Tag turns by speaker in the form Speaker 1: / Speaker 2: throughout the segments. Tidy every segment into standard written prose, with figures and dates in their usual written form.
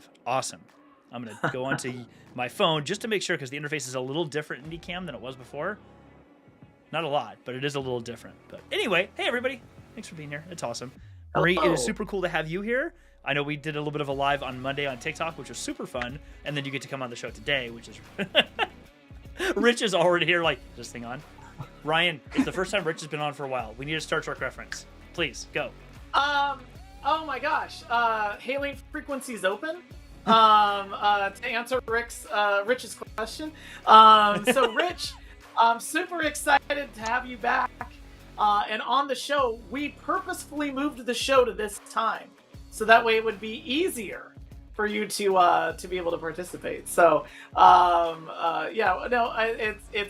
Speaker 1: live. Awesome. I'm going to go onto my phone just to make sure, because the interface is a little different in Cam than it was before. Not a lot, but it is a little different. But anyway, hey everybody. Thanks for being here. It's awesome. Marie, it is super cool to have you here. I know we did a little bit of a live on Monday on TikTok, which was super fun. And then you get to come on the show today, which is... Rich is already here like, is this thing on? Ryan, it's the first time Rich has been on for a while. We need a Star Trek reference. Please, go.
Speaker 2: Oh my gosh. Hailing frequencies open. To answer Rich's question. So Rich, I'm super excited to have you back. And on the show, we purposefully moved the show to this time, so that way it would be easier for you to be able to participate. So, it's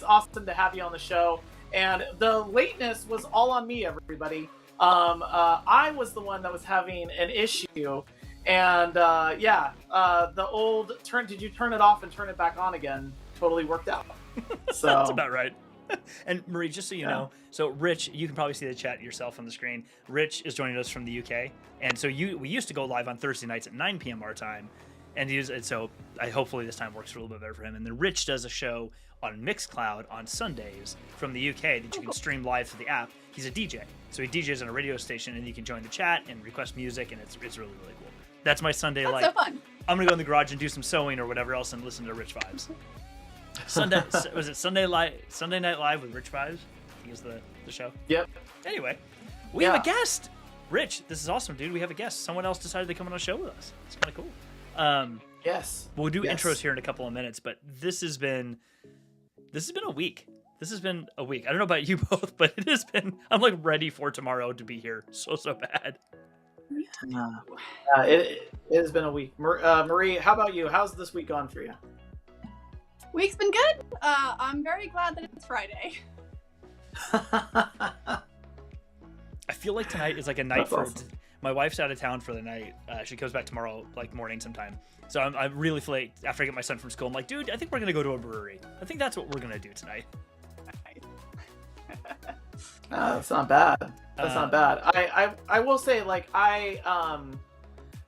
Speaker 2: awesome to have you on the show. And the lateness was all on me, everybody. I was the one that was having an issue, and the old did you turn it off and turn it back on again? Totally worked out. So
Speaker 1: that's about right. And Marie, just so you know, so Rich, you can probably see the chat yourself on the screen. Rich is joining us from the UK, and so we used to go live on Thursday nights at 9 p.m. our time, and so hopefully this time works a little bit better for him. And then Rich does a show on Mixcloud on Sundays from the UK that you can stream live through the app. He's a DJ, so he DJs on a radio station, and you can join the chat and request music, and it's really really cool. That's my Sunday life.
Speaker 3: That's so fun.
Speaker 1: I'm gonna go in the garage and do some sewing or whatever else and listen to Rich Vibes. Was it Sunday Night Live with Rich Vibes? I think is the show.
Speaker 2: Yep.
Speaker 1: Anyway, we have a guest. Rich, this is awesome, dude. We have a guest. Someone else decided to come on a show with us. It's kind of cool.
Speaker 2: Yes.
Speaker 1: We'll do intros here in a couple of minutes, but this has been a week. This has been a week. I don't know about you both, but it has been. I'm like ready for tomorrow to be here so bad.
Speaker 2: It has been a week. Marie, how about you? How's this week gone for you?
Speaker 3: Week's been good. I'm very glad that it's Friday.
Speaker 1: I feel like tonight is like a night for.
Speaker 2: Awesome.
Speaker 1: My wife's out of town for the night. She comes back tomorrow, like morning sometime. So I'm really late after I get my son from school. I'm like, dude, I think we're gonna go to a brewery. I think that's what we're gonna do tonight.
Speaker 2: That's not bad. That's not bad. I will say, like,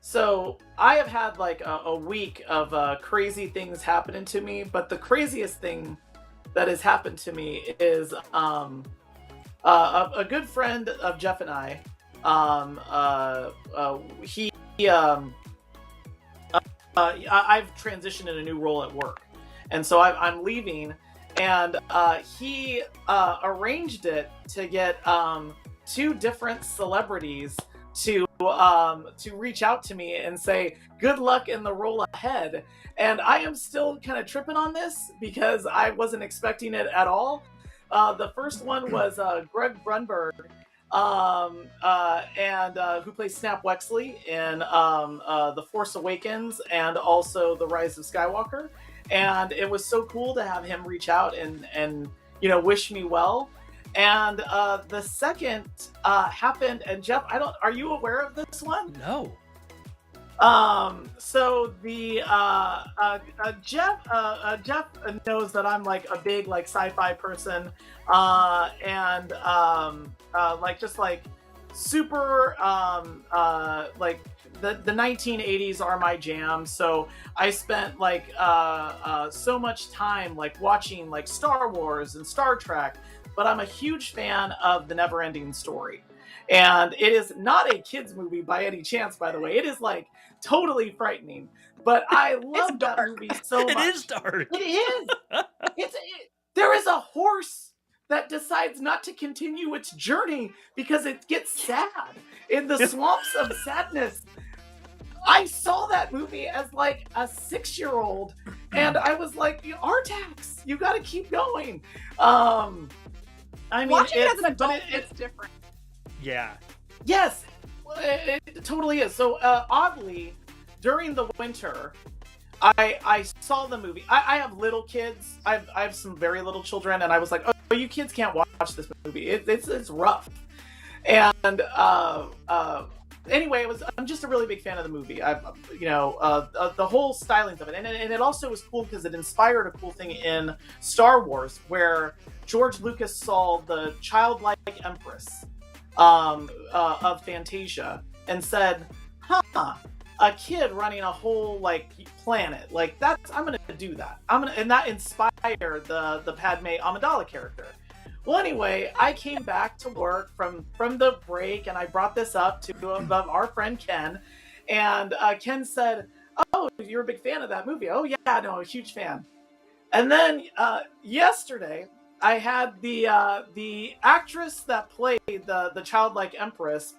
Speaker 2: so I have had like a week of crazy things happening to me, but the craziest thing that has happened to me is a good friend of Jeff and I. I've transitioned in a new role at work, and so I'm leaving, and he arranged it to get 2 different celebrities to reach out to me and say good luck in the role ahead. And I am still kind of tripping on this because I wasn't expecting it at all. The first one was Greg Brunberg, who plays Snap Wexley in The Force Awakens and also The Rise of Skywalker. And it was so cool to have him reach out and wish me well. And the second happened, and Jeff, are you aware of this one?
Speaker 1: No.
Speaker 2: So the Jeff knows that I'm like a big like sci-fi person, and just like super like the 1980s are my jam. So I spent like so much time like watching like Star Wars and Star Trek. But I'm a huge fan of The Never-Ending Story. And it is not a kid's movie by any chance, by the way. It is like totally frightening. But I love that movie so much.
Speaker 1: It is dark.
Speaker 2: It is. There is a horse that decides not to continue its journey because it gets sad in the swamps of sadness. I saw that movie as like a 6-year-old, and I was like, Artax, you got to keep going. I mean,
Speaker 3: watching it as an adult, it's different.
Speaker 1: Yeah.
Speaker 2: Yes, it totally is. So oddly, during the winter, I saw the movie. I have little kids. I have some very little children, and I was like, oh, you kids can't watch this movie. It's rough. And anyway, I'm just a really big fan of the movie. The whole stylings of it, and it also was cool because it inspired a cool thing in Star Wars, where George Lucas saw the childlike empress of Fantasia and said, a kid running a whole like planet. Like I'm gonna do that. And that inspired the Padme Amidala character. Well, anyway, I came back to work from the break, and I brought this up to our friend Ken, and Ken said, "Oh, you're a big fan of that movie?" "Oh yeah, no, a huge fan." And then yesterday, I had the actress that played the childlike empress,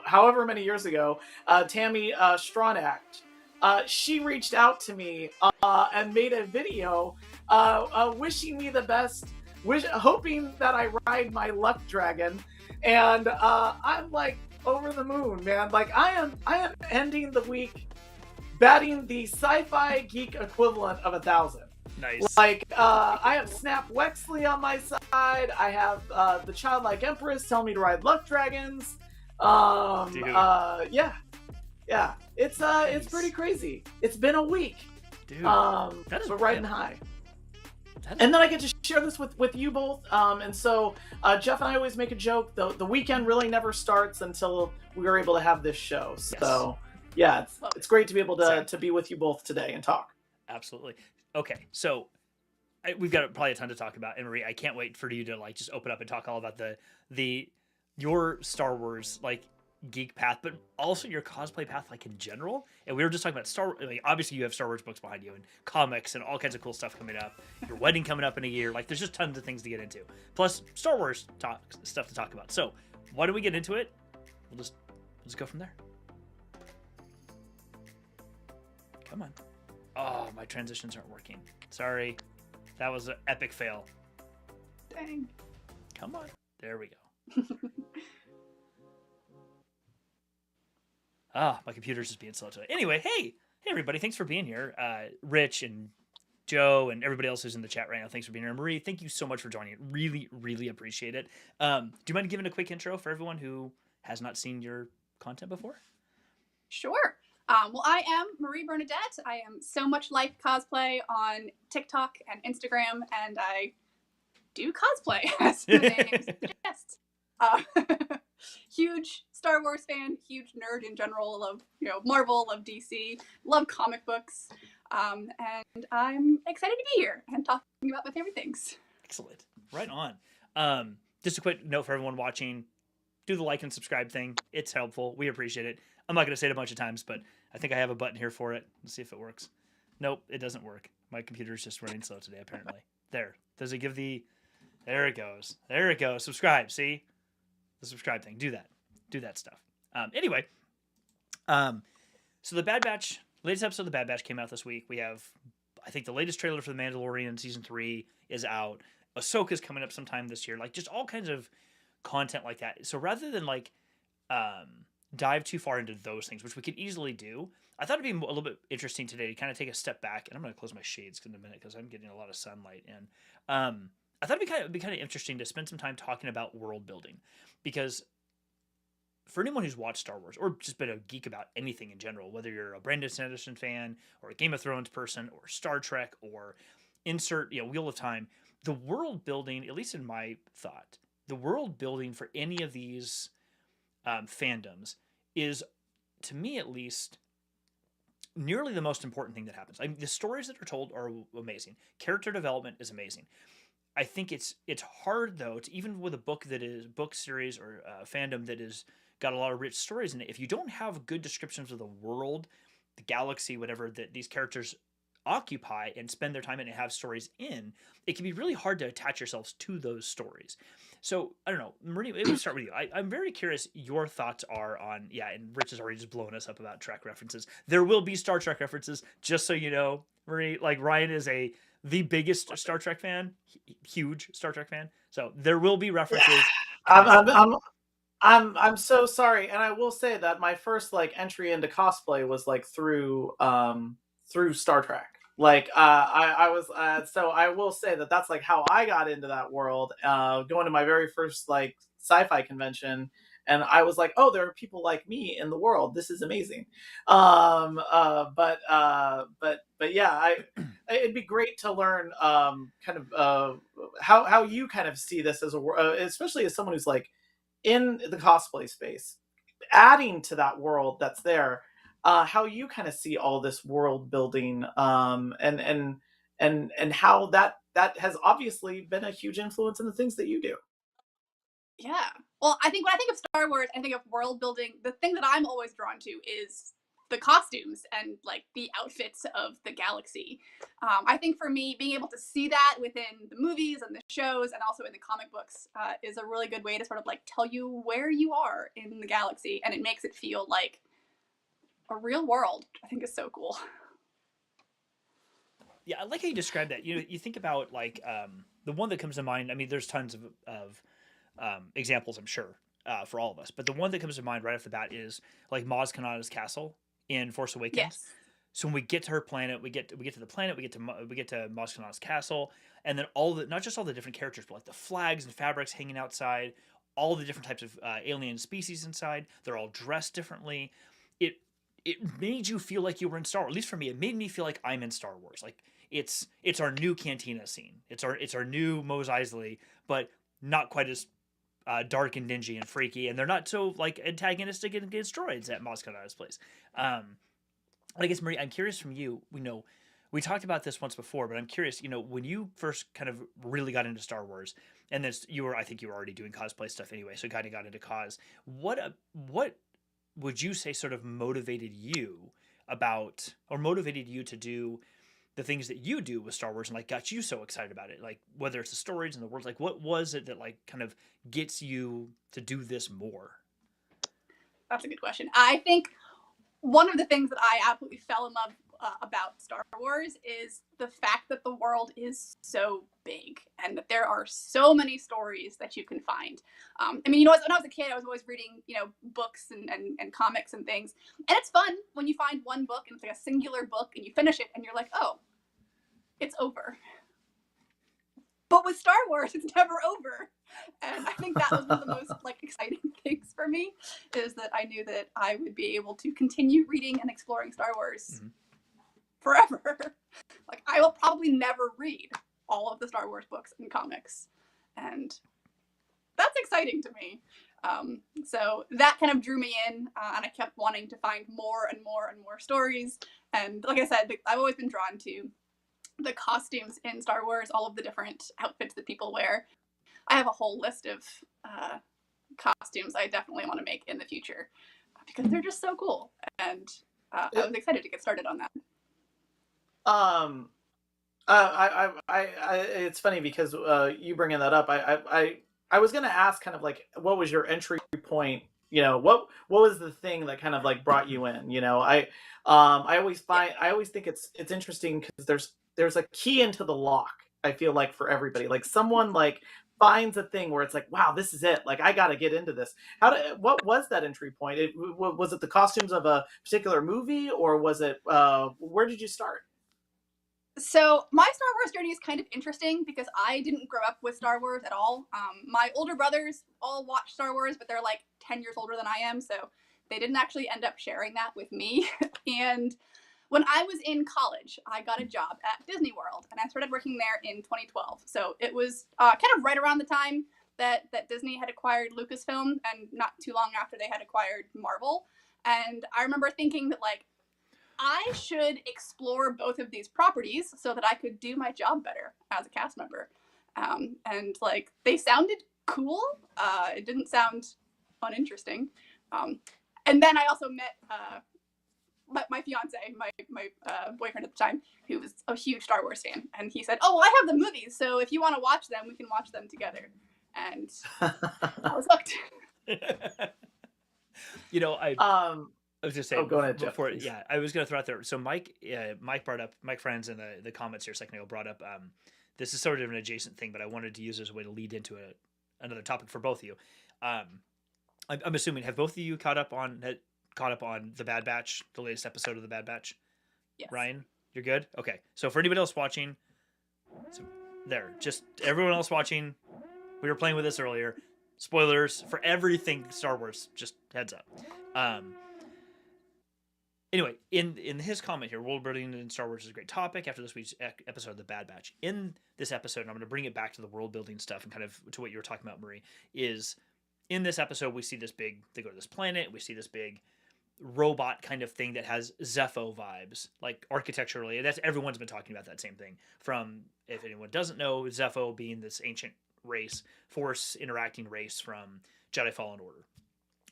Speaker 2: however many years ago, Tammy Stronach. She reached out to me and made a video wishing me the best, hoping that I ride my luck dragon, and I'm like over the moon, man. Like I am ending the week batting the sci-fi geek equivalent of 1,000.
Speaker 1: Nice.
Speaker 2: Like I have Snap Wexley on my side. I have the childlike empress telling me to ride luck dragons. Yeah. It's pretty crazy. It's been a week.
Speaker 1: Dude,
Speaker 2: but riding high. And then I get to share this with you both. And so Jeff and I always make a joke. The weekend really never starts until we are able to have this show. So yeah, it's great to be able to be with you both today and talk.
Speaker 1: Absolutely. Okay, so we've got probably a ton to talk about, and Marie, I can't wait for you to like just open up and talk all about your Star Wars like geek path, but also your cosplay path like in general. And we were just talking about Star Wars. Like, obviously, you have Star Wars books behind you and comics and all kinds of cool stuff coming up. Your wedding coming up in a year. Like, there's just tons of things to get into. Plus, Star Wars stuff to talk about. So, why don't we get into it? We'll just go from there. Come on. Oh, my transitions aren't working. Sorry. That was an epic fail.
Speaker 3: Dang.
Speaker 1: Come on. There we go. My computer's just being slow today. Anyway, hey everybody. Thanks for being here. Rich and Joe and everybody else who's in the chat right now. Thanks for being here. Marie, thank you so much for joining. Really, really appreciate it. Do you mind giving a quick intro for everyone who has not seen your content before?
Speaker 3: Sure. Well, I am Marie Bernadette. I am So Much Life Cosplay on TikTok and Instagram, and I do cosplay, as the name suggests. Huge Star Wars fan, huge nerd in general, love Marvel, love DC, love comic books, and I'm excited to be here and talking about my favorite things.
Speaker 1: Excellent. Right on. Just a quick note for everyone watching, do the like and subscribe thing. It's helpful. We appreciate it. I'm not going to say it a bunch of times, but I think I have a button here for it. Let's see if it works. Nope, it doesn't work. My computer's just running slow today, apparently. There. Does it give the... There it goes. There it goes. Subscribe, see? The subscribe thing. Do that. Do that stuff. Anyway. So the Bad Batch... Latest episode of the Bad Batch came out this week. We have, I think, the latest trailer for The Mandalorian Season 3 is out. Ahsoka's coming up sometime this year. Like, just all kinds of content like that. So rather than, like... dive too far into those things, which we could easily do, I thought it'd be a little bit interesting today to kind of take a step back, and I'm going to close my shades in a minute because I'm getting a lot of sunlight in. I thought it'd be kind of interesting to spend some time talking about world building, because for anyone who's watched Star Wars or just been a geek about anything in general, whether you're a Brandon Sanderson fan or a Game of Thrones person or Star Trek or insert Wheel of Time, the world building, at least in my thought, the world building for any of these fandoms is, to me at least, nearly the most important thing that happens. I mean, the stories that are told are amazing. Character development is amazing. I think it's hard though to, even with a book series or a fandom that is got a lot of rich stories in it, if you don't have good descriptions of the world, the galaxy, whatever that these characters occupy and spend their time in and have stories in, it can be really hard to attach yourselves to those stories. So, I don't know, Marie, maybe we'll start with you. I'm very curious your thoughts are on, and Rich has already just blown us up about Trek references. There will be Star Trek references, just so you know, Marie. Like, Ryan is the biggest Star Trek fan, huge Star Trek fan. So, there will be references.
Speaker 2: I'm so sorry, and I will say that my first entry into cosplay was through Star Trek. I was so I will say that that's how I got into that world, going to my very first sci-fi convention, and I was like, oh, there are people like me in the world, this is amazing. But yeah, it'd be great to learn kind of how you kind of see this as especially as someone who's in the cosplay space, adding to that world that's there. how you kind of see all this world building, and how that has obviously been a huge influence in the things that you do.
Speaker 3: Yeah. Well, I think when I think of Star Wars, I think of world building. The thing that I'm always drawn to is the costumes and like the outfits of the galaxy. I think for me, being able to see that within the movies and the shows and also in the comic books is a really good way to sort of like tell you where you are in the galaxy, and it makes it feel like a real world. I think is so cool.
Speaker 1: Yeah, I like how you describe that. You think about like the one that comes to mind. I mean, there's tons of examples, I'm sure, for all of us. But the one that comes to mind right off the bat is like Maz Kanata's castle in Force Awakens.
Speaker 3: Yes.
Speaker 1: So when we get to her planet, we get to the planet, we get to Maz Kanata's castle, and then all the not just all the different characters, but like the flags and fabrics hanging outside, all the different types of alien species inside. They're all dressed differently. It it made you feel like you were in Star Wars. At least for me, it made me feel like I'm in Star Wars. Like it's our new cantina scene. It's our new Mos Eisley, but not quite as dark and dingy and freaky, and they're not so like antagonistic against droids at Maz Kanata's place. I guess Marie, I'm curious from you. We talked about this once before, but I'm curious. When you first kind of really got into Star Wars, and this I think you were already doing cosplay stuff anyway, so kind of got into cos. What would you say sort of motivated you to do the things that you do with Star Wars and like got you so excited about it? Like whether it's the stories and the worlds, like what was it that like kind of gets you to do this more?
Speaker 3: That's a good question. I think one of the things that I absolutely fell in love about Star Wars is the fact that the world is so big and that there are so many stories that you can find. I mean, when I was a kid, I was always reading, books and comics and things. And it's fun when you find one book and it's like a singular book and you finish it and you're like, oh, it's over. But with Star Wars, it's never over. And I think that was one of the most like exciting things for me, is that I knew that I would be able to continue reading and exploring Star Wars forever. Like I will probably never read all of the Star Wars books and comics. And that's exciting to me. So that kind of drew me in, and I kept wanting to find more and more and more stories. And like I said, I've always been drawn to the costumes in Star Wars, all of the different outfits that people wear. I have a whole list of costumes I definitely want to make in the future because they're just so cool. And I was excited to get started on that.
Speaker 2: It's funny because you bringing that up. I was gonna ask kind of like what was your entry point. What was the thing that kind of like brought you in? I always think it's interesting because there's a key into the lock. I feel like for everybody, like someone like finds a thing where it's like, wow, this is it. Like I got to get into this. What was that entry point? Was it the costumes of a particular movie, or was it where did you start?
Speaker 3: So my Star Wars journey is kind of interesting because I didn't grow up with Star Wars at all. My older brothers all watch Star Wars, but they're like 10 years older than I am, so they didn't actually end up sharing that with me. And when I was in college, I got a job at Disney World, and I started working there in 2012. So it was kind of right around the time that Disney had acquired Lucasfilm, and not too long after they had acquired Marvel. And I remember thinking that like, I should explore both of these properties so that I could do my job better as a cast member. And like they sounded cool. It didn't sound uninteresting. And then I also met my fiance, my boyfriend at the time, who was a huge Star Wars fan, and he said, "Oh, well, I have the movies, so if you want to watch them, we can watch them together." And I was hooked.
Speaker 1: I was just saying.
Speaker 2: Oh, go ahead, Jeff.
Speaker 1: Before, yeah, I was going to throw out there. So Mike Friends in the comments here a second ago brought up. This is sort of an adjacent thing, but I wanted to use it as a way to lead into another topic for both of you. I'm assuming, have both of you caught up on the Bad Batch, the latest episode of the Bad Batch?
Speaker 3: Yes.
Speaker 1: Ryan, you're good. Okay. So for anybody else watching, just everyone else watching, we were playing with this earlier. Spoilers for everything Star Wars. Just heads up. Anyway, in his comment here, world building in Star Wars is a great topic after this week's episode of The Bad Batch. In this episode, and I'm going to bring it back to the world building stuff and kind of to what you were talking about, Marie, is in this episode, we see they go to this planet, we see this big robot kind of thing that has Zepho vibes, like architecturally. That's everyone's been talking about that same thing. From, if anyone doesn't know, Zepho being this ancient race, force interacting race from Jedi Fallen Order,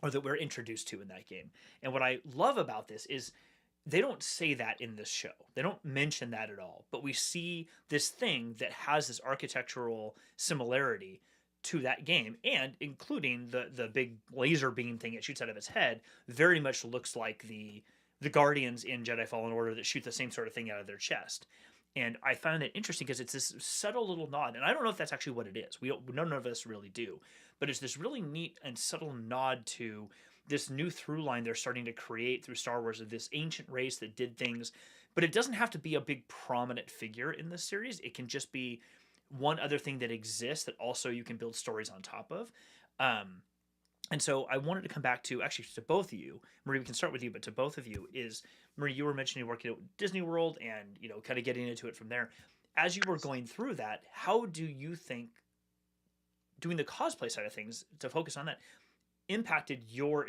Speaker 1: or that we're introduced to in that game. And what I love about this is they don't say that in this show. They don't mention that at all. But we see this thing that has this architectural similarity to that game, and including the big laser beam thing it shoots out of its head, very much looks like the Guardians in Jedi Fallen Order that shoot the same sort of thing out of their chest. And I found it interesting because it's this subtle little nod, and I don't know if that's actually what it is. None of us really do, but it's this really neat and subtle nod to this new through line they're starting to create through Star Wars of this ancient race that did things, but it doesn't have to be a big prominent figure in this series. It can just be one other thing that exists that also you can build stories on top of. And so I wanted to come back to, actually, to both of you. Marie, we can start with you, but to both of you is, Marie, you were mentioning working at Disney World and, kind of getting into it from there. As you were going through that, how do you think doing the cosplay side of things, to focus on that, impacted your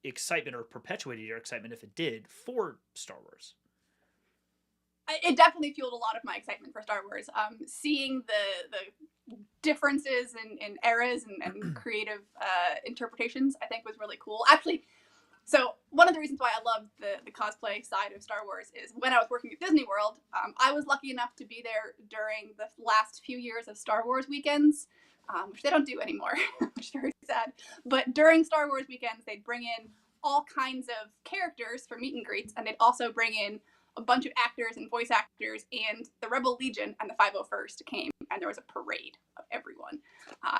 Speaker 1: excitement or perpetuated your excitement, if it did, for Star Wars?
Speaker 3: It definitely fueled a lot of my excitement for Star Wars. Seeing the differences in eras and creative interpretations, I think was really cool. Actually, so one of the reasons why I love the cosplay side of Star Wars is when I was working at Disney World, I was lucky enough to be there during the last few years of Star Wars weekends, which they don't do anymore, which is very sad. But during Star Wars weekends, they'd bring in all kinds of characters for meet and greets, and they'd also bring in a bunch of actors and voice actors, and the Rebel Legion and the 501st came, and there was a parade of everyone.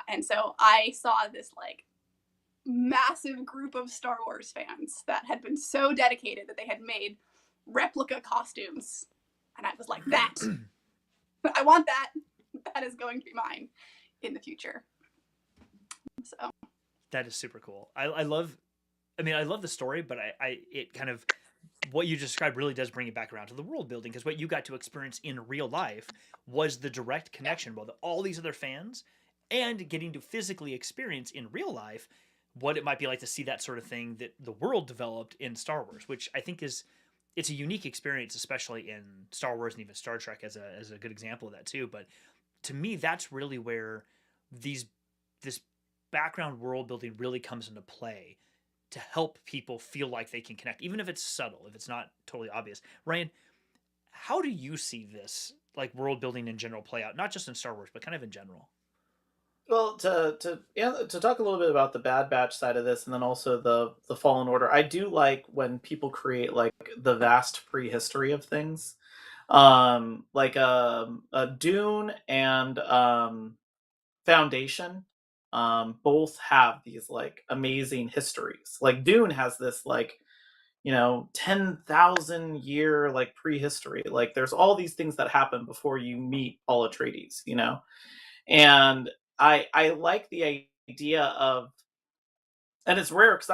Speaker 3: And so I saw this like massive group of Star Wars fans that had been so dedicated that they had made replica costumes. And I was like, that, I want that. That is going to be mine in the future. So
Speaker 1: that is super cool. I love the story, but it kind of, what you described really does bring it back around to the world building, because what you got to experience in real life was the direct connection with all these other fans, and getting to physically experience in real life what it might be like to see that sort of thing that the world developed in Star Wars, which I think it's a unique experience, especially in Star Wars and even Star Trek as a good example of that too. But to me, that's really where this background world building really comes into play, to help people feel like they can connect, even if it's subtle, if it's not totally obvious. Ryan, how do you see this like world building in general play out, not just in Star Wars, but kind of in general?
Speaker 2: Well, to talk a little bit about the Bad Batch side of this, and then also the Fallen Order, I do like when people create like the vast prehistory of things, like Dune and Foundation, both have these like amazing histories. Like Dune has this like 10,000 year like prehistory. Like there's all these things that happen before you meet Paul Atreides, and I like the idea of, and it's rare because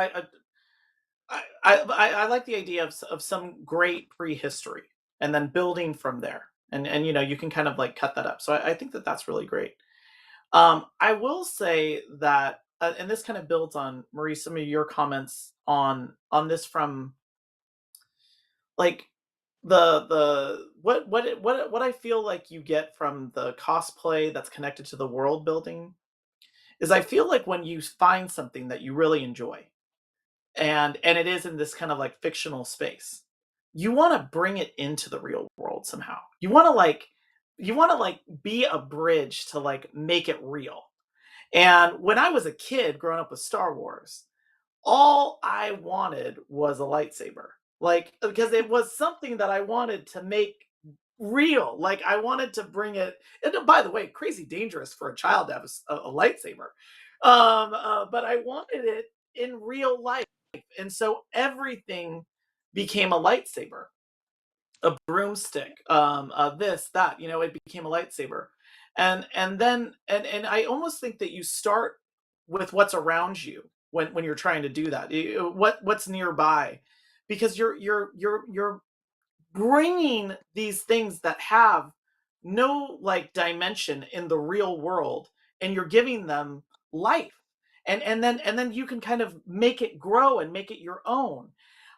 Speaker 2: I like the idea of some great prehistory and then building from there, and you can kind of like cut that up. So I think that that's really great. I will say that, and this kind of builds on Marie, some of your comments on this from like the what I feel like you get from the cosplay that's connected to the world building is, I feel like when you find something that you really enjoy, and it is in this kind of like fictional space, you want to bring it into the real world somehow. You want to like be a bridge to like make it real. And when I was a kid growing up with Star Wars, all I wanted was a lightsaber. Like, because it was something that I wanted to make real. Like, I wanted to bring it. And by the way, crazy dangerous for a child to have a lightsaber. But I wanted it in real life. And so everything became a lightsaber, a broomstick, this, that, it became a lightsaber. And then, and I almost think that you start with what's around you when you're trying to do that. What's nearby, because you're bringing these things that have no like dimension in the real world, and you're giving them life, and then you can kind of make it grow and make it your own.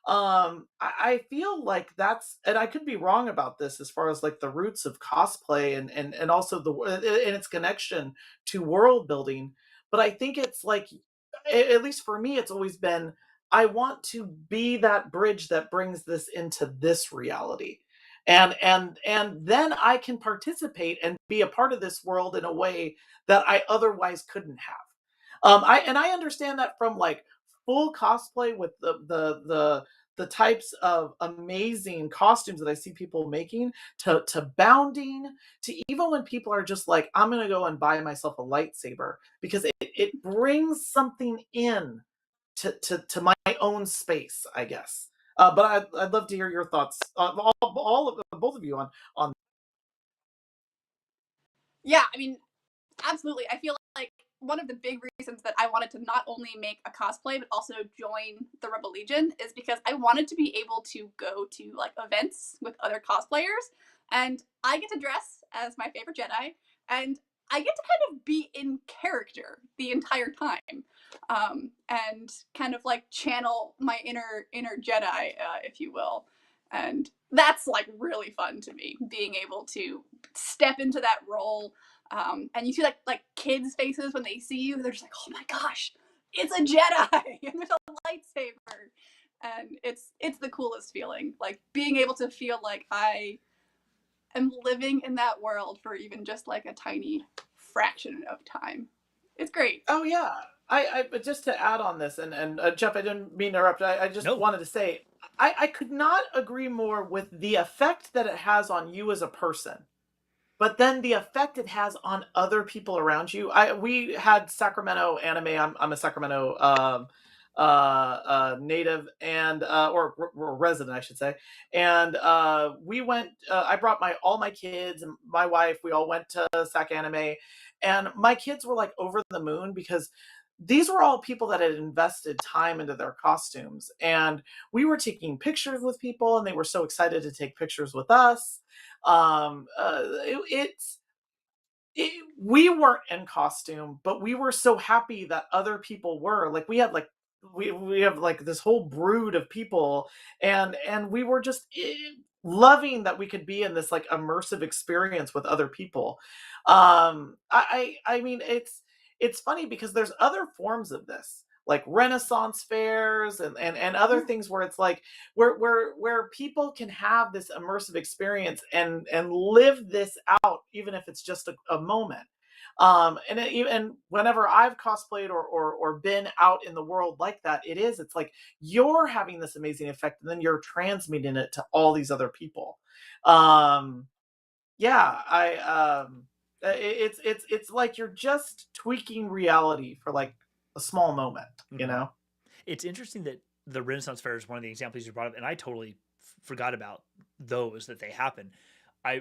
Speaker 2: I feel like that's, and I could be wrong about this as far as like the roots of cosplay and also the and its connection to world building, but I think it's like, at least for me, it's always been, I want to be that bridge that brings this into this reality. And then I can participate and be a part of this world in a way that I otherwise couldn't have. I understand that from like full cosplay with the types of amazing costumes that I see people making, to bounding, to even when people are just like, I'm gonna go and buy myself a lightsaber because it brings something in to my own space, I guess. But I'd love to hear your thoughts, all of both of you on.
Speaker 3: Yeah, I mean, absolutely. I feel like one of the big reasons that I wanted to not only make a cosplay but also join the Rebel Legion is because I wanted to be able to go to like events with other cosplayers, and I get to dress as my favorite Jedi, and I get to kind of be in character the entire time, and kind of like channel my inner Jedi, if you will. And that's like really fun to me, being able to step into that role, and you see like kids' faces when they see you. They're just like, "Oh my gosh, it's a Jedi and there's a lightsaber," and it's the coolest feeling. Like being able to feel like I am living in that world for even just like a tiny fraction of time. It's great.
Speaker 2: Oh yeah. But just to add on this, and Jeff, I didn't mean to interrupt. I just
Speaker 1: No.
Speaker 2: wanted to say, I could not agree more with the effect that it has on you as a person, but then the effect it has on other people around you. We had Sacramento anime. I'm a Sacramento native, and or resident, I should say. And we went. I brought my all my kids and my wife. We all went to Sac Anime, and my kids were like over the moon because these were all people that had invested time into their costumes, and we were taking pictures with people, and they were so excited to take pictures with us. We weren't in costume, but we were so happy that other people were. Like we had like we have like this whole brood of people, and we were just loving that we could be in this like immersive experience with other people. I mean, it's funny because there's other forms of this, like Renaissance fairs and other things where it's like where people can have this immersive experience and live this out, even if it's just a moment. And whenever I've cosplayed or been out in the world like that, it's like you're having this amazing effect, and then you're transmitting it to all these other people. Um, yeah, it's like you're just tweaking reality for like a small moment, you
Speaker 1: Mm-hmm.
Speaker 2: know.
Speaker 1: It's interesting that the Renaissance Fair is one of the examples you brought up, and I totally forgot about those that they happen.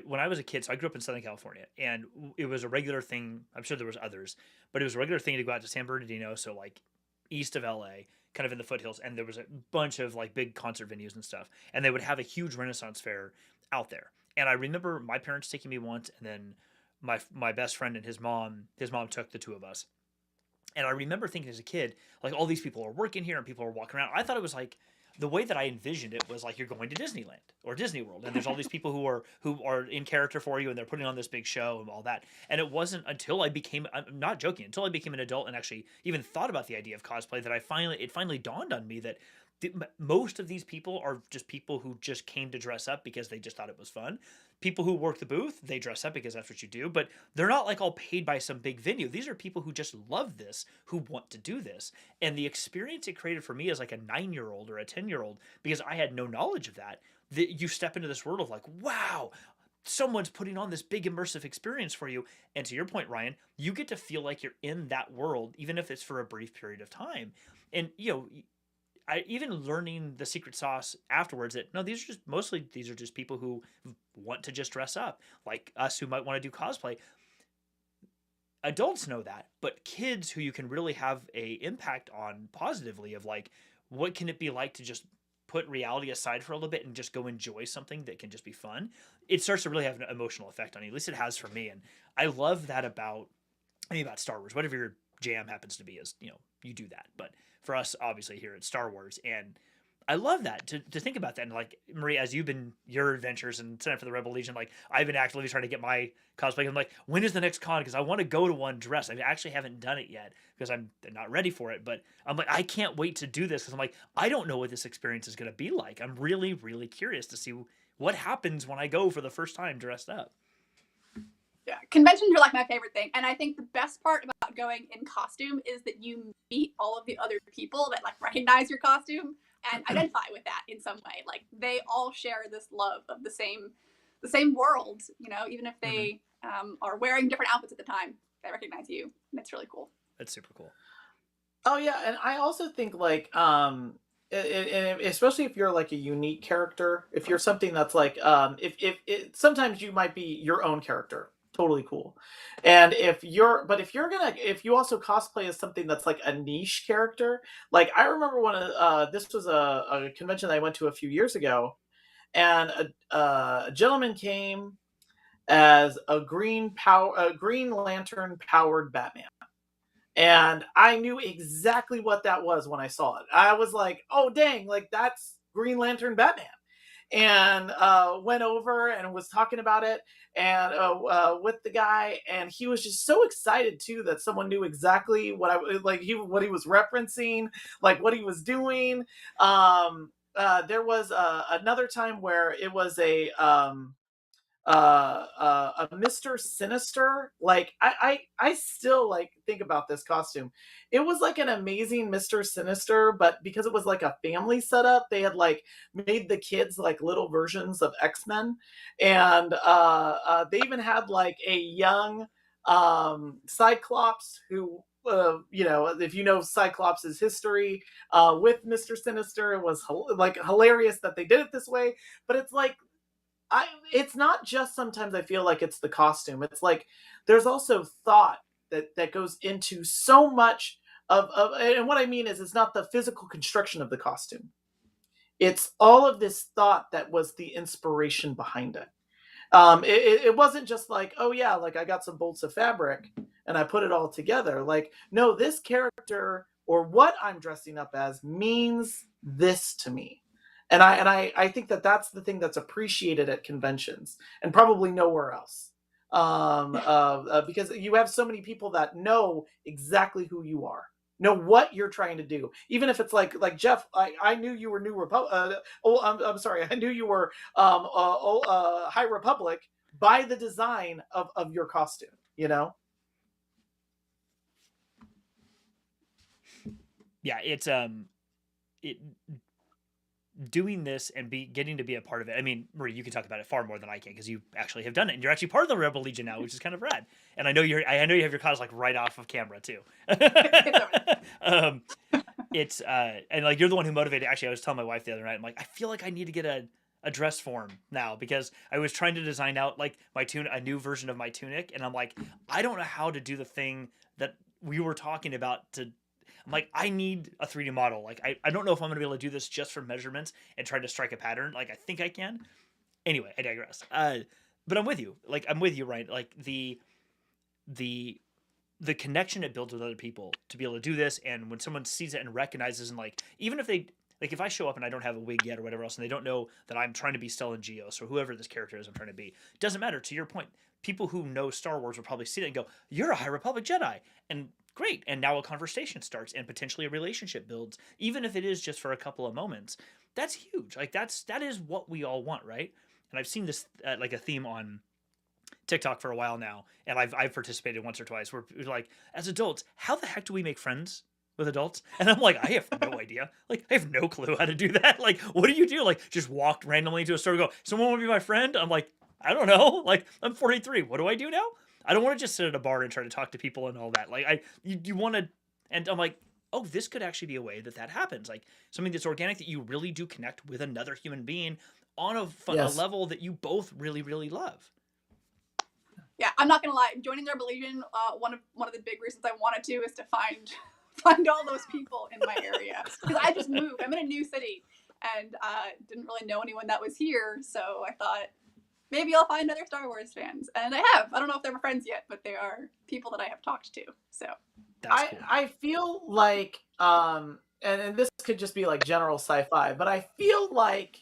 Speaker 1: When I was a kid, so I grew up in Southern California, and it was a regular thing. I'm sure there was others, but it was a regular thing to go out to San Bernardino, so like east of LA, kind of in the foothills, and there was a bunch of like big concert venues and stuff, and they would have a huge Renaissance Fair out there. And I remember my parents taking me once, and then my best friend and his mom took the two of us. And I remember thinking as a kid, like all these people are working here and people are walking around. I thought it was like the way that I envisioned it was like you're going to Disneyland or Disney World, and there's all these people who are in character for you, and they're putting on this big show and all that. And it wasn't until I became, I'm not joking, until I became an adult and actually even thought about the idea of cosplay that it finally dawned on me that most of these people are just people who just came to dress up because they just thought it was fun. People who work the booth, they dress up because that's what you do, but they're not like all paid by some big venue. These are people who just love this, who want to do this. And the experience it created for me as like a 9-year-old or a 10-year-old, because I had no knowledge of that you step into this world of like, wow, someone's putting on this big immersive experience for you. And to your point, Ryan, you get to feel like you're in that world, even if it's for a brief period of time. And, even learning the secret sauce afterwards, that no, these are just people who want to just dress up like us who might want to do cosplay. Adults know that, but kids who you can really have a impact on positively of like, what can it be like to just put reality aside for a little bit and just go enjoy something that can just be fun? It starts to really have an emotional effect on you. At least it has for me. And I love that about Star Wars. Whatever your jam happens to be, is you do that. But for us, obviously here at Star Wars, and I love that to think about that. And like Marie, as you've been your adventures and sign up for the Rebel Legion, like I've been actively trying to get my cosplay. I'm like, when is the next con? Because I want to go to one dressed. I actually haven't done it yet because I'm not ready for it. But I'm like, I can't wait to do this because I'm like, I don't know what this experience is going to be like. I'm really, really curious to see what happens when I go for the first time dressed up.
Speaker 3: Yeah, conventions are like my favorite thing, and I think the best part about going in costume is that you meet all of the other people that like recognize your costume and identify with that in some way. Like they all share this love of the same world, you know, even if they are wearing different outfits at the time, they recognize you. And it's really cool.
Speaker 1: That's super cool.
Speaker 2: Oh yeah, and I also think like especially if you're like a unique character, if you're something that's like if it sometimes you might be your own character, totally cool. And if you also cosplay as something that's like a niche character, like I remember this was a convention that I went to a few years ago, and a gentleman came as a Green Lantern powered Batman. And I knew exactly what that was when I saw it. I was like, oh, dang, like that's Green Lantern Batman. And went over and was talking about it and with the guy. And he was just so excited, too, that someone knew exactly what he was referencing, like what he was doing. There was another time where it was a Mr. Sinister. Like I still like think about this costume. It was like an amazing Mr. Sinister, but because it was like a family setup, they had like made the kids like little versions of X-Men, and they even had like a young Cyclops who if you know Cyclops' history with Mr. Sinister. It was like hilarious that they did it this way, but it's like it's not just sometimes I feel like it's the costume. It's like there's also thought that goes into so much of and what I mean is it's not the physical construction of the costume. It's all of this thought that was the inspiration behind it. It wasn't just like, oh yeah, like I got some bolts of fabric and I put it all together. Like, no, this character or what I'm dressing up as means this to me. And I think that that's the thing that's appreciated at conventions and probably nowhere else. Because you have so many people that know exactly who you are, know what you're trying to do. Even if it's like Jeff, I knew you were New Republic. I'm sorry, I knew you were High Republic by the design of your costume. You know.
Speaker 1: Yeah, it's doing this and getting to be a part of it. I mean, Marie, you can talk about it far more than I can because you actually have done it, and you're actually part of the Rebel Legion now, which is kind of rad. And I know you have your cause like right off of camera too. It's and like you're the one who motivated. Actually, I was telling my wife the other night, I'm like, I feel like I need to get a dress form now because I was trying to design out like a new version of my tunic, and I'm like, I don't know how to do the thing that we were talking about to. I'm like, I need a 3D model. Like, I don't know if I'm going to be able to do this just for measurements and try to strike a pattern. Like, I think I can. Anyway, I digress. But I'm with you. Like, I'm with you, right? Like, the connection it builds with other people to be able to do this. And when someone sees it and recognizes and, like, even if they... Like, if I show up and I don't have a wig yet or whatever else, and they don't know that I'm trying to be Stellan Gios or whoever this character is I'm trying to be, it doesn't matter. To your point, people who know Star Wars will probably see it and go, you're a High Republic Jedi. And great. And now a conversation starts and potentially a relationship builds, even if it is just for a couple of moments. That's huge. Like, that is what we all want, right? And I've seen this like a theme on TikTok for a while now, and I've participated once or twice where it's like, as adults, how the heck do we make friends with adults? And I'm like, I have no idea. Like, I have no clue how to do that. Like, what do you do? Like, just walk randomly into a store and go, someone want to be my friend? I'm like, I don't know. Like, I'm 43. What do I do now? I don't want to just sit at a bar and try to talk to people and all that. Like, you want to, and I'm like, oh, this could actually be a way that happens. Like, something that's organic, that you really do connect with another human being on a level that you both really, really love.
Speaker 3: Yeah, I'm not gonna lie. Joining the Rebel Legion, one of the big reasons I wanted to is to find all those people in my area, because I just moved. I'm in a new city and didn't really know anyone that was here, so I thought maybe I'll find other Star Wars fans, and I have. I don't know if they're my friends yet, but they are people that I have talked to. So
Speaker 1: that's cool.
Speaker 2: I feel like and this could just be like general sci-fi, but I feel like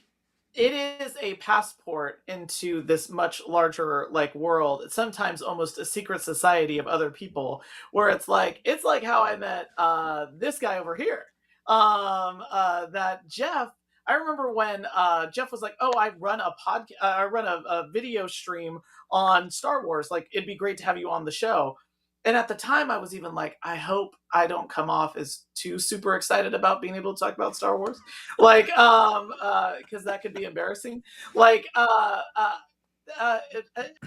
Speaker 2: it is a passport into this much larger like world. It's sometimes almost a secret society of other people, where it's like how I met this guy over here. That Jeff. I remember when Jeff was like, "Oh, I run a podcast. I run a video stream on Star Wars. Like, it'd be great to have you on the show." And at the time, I was even like, I hope I don't come off as too super excited about being able to talk about Star Wars, like, because that could be embarrassing. Like, uh,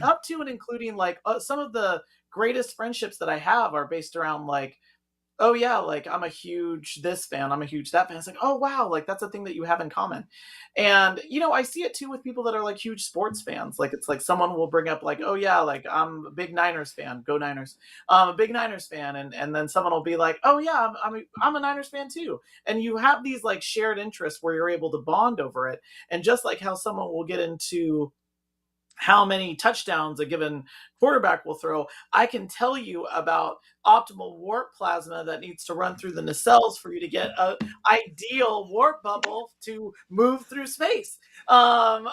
Speaker 2: up to and including like some of the greatest friendships that I have are based around like, oh yeah, like I'm a huge this fan, I'm a huge that fan. It's like, oh wow, like that's a thing that you have in common. And I see it too with people that are like huge sports fans. Like it's like someone will bring up like, oh yeah, like I'm a big Niners fan, go Niners. I'm a big Niners fan, and then someone will be like, oh yeah, I'm a Niners fan too. And you have these like shared interests where you're able to bond over it. And just like how someone will get into how many touchdowns a given quarterback will throw, I can tell you about optimal warp plasma that needs to run through the nacelles for you to get a ideal warp bubble to move through space. And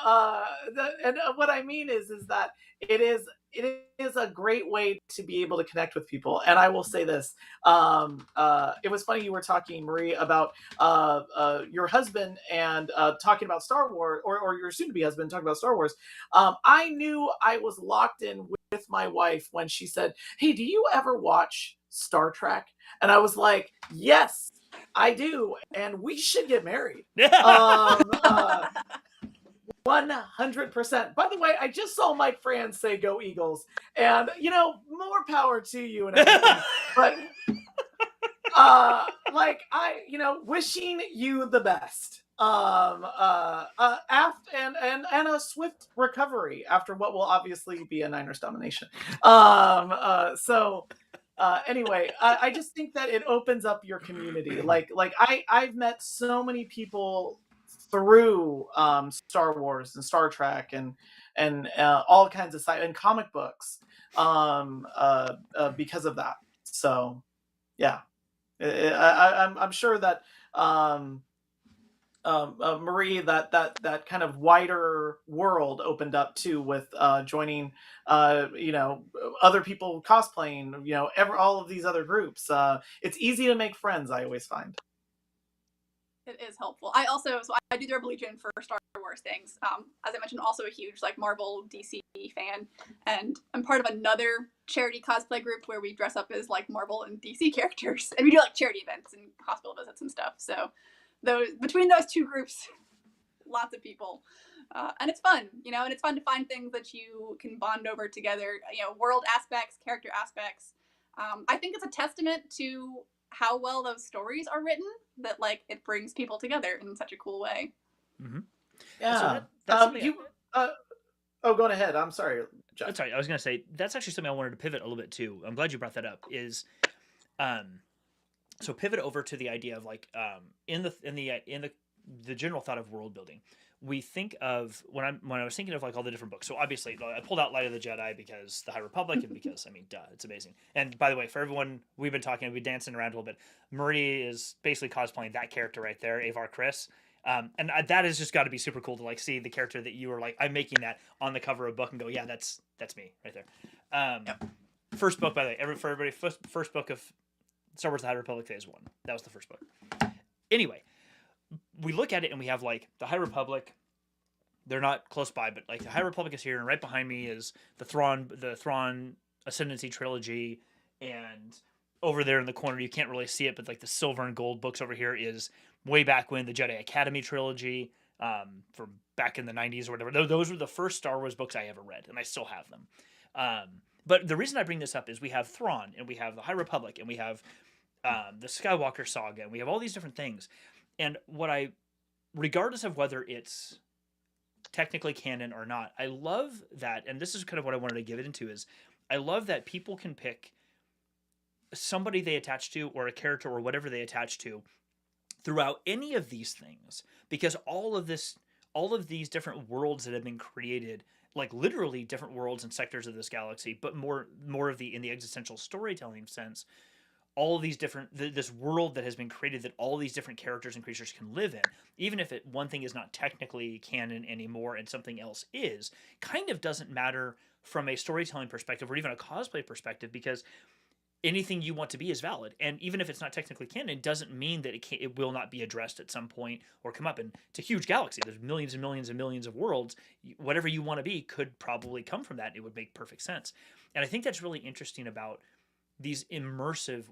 Speaker 2: what I mean is that it is a great way to be able to connect with people. And I will say this: it was funny you were talking, Marie, about your husband and talking about Star Wars, or your soon-to-be husband talking about Star Wars. I knew I was locked in with my wife when she said, "Hey, do you ever watch Star Trek?" And I was like, "Yes, I do, and we should get married." 100%. By the way, I just saw Mike Franz say "Go Eagles," and more power to you and everything. But like wishing you the best. And a swift recovery after what will obviously be a Niners domination. Anyway, I just think that it opens up your community. Like I've met so many people through Star Wars and Star Trek and all kinds of and comic books because of that. So yeah, I'm sure that Marie, that kind of wider world opened up too with joining, other people cosplaying, all of these other groups. It's easy to make friends, I always find.
Speaker 3: It is helpful. I do the Rebel Legion for Star Wars things. As I mentioned, also a huge like Marvel DC fan, and I'm part of another charity cosplay group where we dress up as like Marvel and DC characters, and we do like charity events and hospital visits and stuff. So between those two groups, lots of people, and it's fun, and it's fun to find things that you can bond over together. World aspects, character aspects. I think it's a testament to how well those stories are written that like it brings people together in such a cool way.
Speaker 1: Mm-hmm.
Speaker 2: Yeah. Go ahead. I'm sorry, Jeff.
Speaker 1: That's right. I was gonna say that's actually something I wanted to pivot a little bit to. I'm glad you brought that up. So pivot over to the idea of like in the general thought of world building. We think of when I was thinking of like all the different books. So obviously I pulled out Light of the Jedi because the High Republic and because duh, it's amazing. And by the way, for everyone, we've been dancing around a little bit. Marie is basically cosplaying that character right there, Avar Chris. And that has just got to be super cool to like see the character that you were like, I'm making that on the cover of a book and go, yeah, that's me right there. Yep. First book, by the way, for everybody, first book of Star Wars: The High Republic Phase 1. That was the first book. Anyway, we look at it and we have like the High Republic. They're not close by, but like the High Republic is here, and right behind me is the Thrawn Ascendancy trilogy, and over there in the corner you can't really see it, but like the silver and gold books over here is way back when the Jedi Academy trilogy, from back in the 90s or whatever. Those were the first Star Wars books I ever read, and I still have them. But the reason I bring this up is we have Thrawn, and we have the High Republic, and we have the Skywalker saga, and we have all these different things. And regardless of whether it's technically canon or not, I love that, and this is kind of what I wanted to give it into, is I love that people can pick somebody they attach to or a character or whatever they attach to throughout any of these things, because all of these different worlds that have been created, like literally different worlds and sectors of this galaxy, but more of in the existential storytelling sense, all of these different this world that has been created that all these different characters and creatures can live in, even if one thing is not technically canon anymore and something else is, kind of doesn't matter from a storytelling perspective or even a cosplay perspective, because anything you want to be is valid, and even if it's not technically canon, it doesn't mean that it will not be addressed at some point or come up. And it's a huge galaxy, there's millions and millions and millions of worlds. Whatever you want to be could probably come from that. It would make perfect sense. And I think that's really interesting about these immersive